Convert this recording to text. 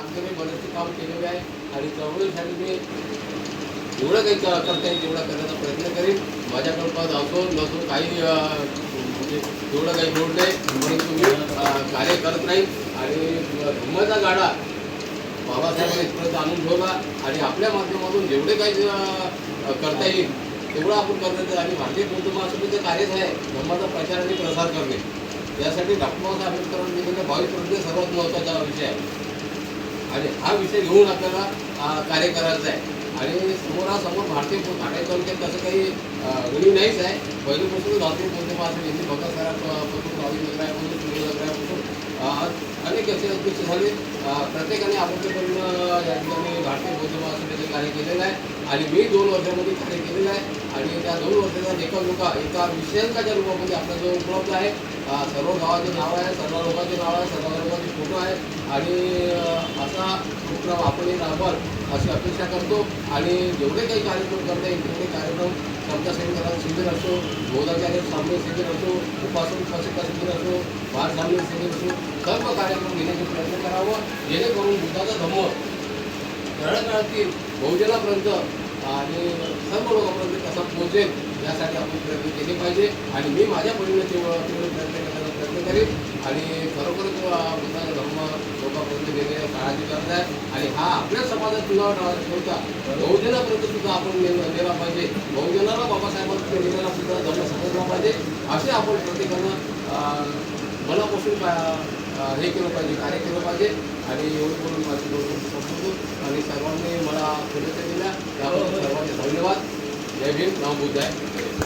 माध्यमे बरेचसे काम केलेले आहे आणि चळवळीसाठी मी जेवढं काही करता येईल तेवढा करण्याचा प्रयत्न करेन. माझ्याकडं पद असो नसो काही म्हणजे तेवढं काही लोड नाही, परंतु मी कार्य करत राहील. आणि धर्माचा गाडा बाबासाहेबांनी इथपर्यंत आणून ठेवला आणि आपल्या माध्यमातून जेवढे काही करता येईल तेवढं आपण करण्याचं. आणि भारतीय बौद्ध महासभेचं कार्यच आहे धर्माचा प्रचार आणि प्रसार करणे. यासाठी डॉक्टर बाबासाहेब आंबेडकरांनी दिलेल्या 22 प्रतिज्ञा सर्वात महत्त्वाचा विषय आहे आणि हा विषय घेऊन आपल्याला कार्य करायचं आहे. आणि समोरासमोर भारतीय घाटाई तालुक्यात तसं काही गणी नाहीच आहे. पहिल्यापासून भारतीय बौद्ध महासभेची भगत सरापासून राजेंद्र रायपासून सुरेंद्र रायपासून अनेक असे अध्यक्ष झाले. प्रत्येकाने आपापल्याकडून या ठिकाणी भारतीय बौद्ध महासभेचे कार्य केलेलं आहे आणि मी 2 वर्षामध्ये कार्य केलेलं आहे. आणि त्या 2 वर्षाचा एका विषयांकाच्या रूपामध्ये आपल्याजवळ उपलब्ध आहे. सर्व गावाचे नाव आहे, सर्व लोकांचे नाव आहे, सर्व लोकांचे फोटो आहे आणि असा उपक्रम आपणही राबवाल अशी अपेक्षा करतो. आणि जेवढे काही कार्यक्रम करता येईल तेवढे कार्यक्रम समता सैनिकांना शिबिर असो, बौद्धाचार्य सामने शिबिर असो, उपासन उपासिका शिबिर असो, बाळ सामने शिबिर असो, सर्व कार्यक्रम घेण्याचा प्रयत्न करावं जेणेकरून बुद्धाचा धम्म तळागाळातील बहुजनापर्यंत आणि सर्व लोकांपर्यंत कसा पोहोचेल यासाठी आपण प्रयत्न केले पाहिजे. आणि मी माझ्या परीने तेवढे प्रयत्न करण्याचा प्रयत्न करेन. आणि खरोखरच बुद्धाचा धर्म लोकांपर्यंत नेण्याची काळाची गरज आहे. आणि हा आपल्या समाजात तुला ठेवता बहुजनापर्यंत सुद्धा आपण नेला पाहिजे. बहुजनाला बाबासाहेबांपर्यंत नेलेला सुद्धा धर्म समजला पाहिजे. असे आपण प्रत्येकानं मनापासून हे केलं पाहिजे, कार्य केलं पाहिजे. आणि एवढं करून माझी गोष्ट संपवतो. आणि सर्वांनी मला शुभेच्छा दिल्या त्याबद्दल सर्वांचे धन्यवाद. जय भीम, नाम बुद्ध आहे.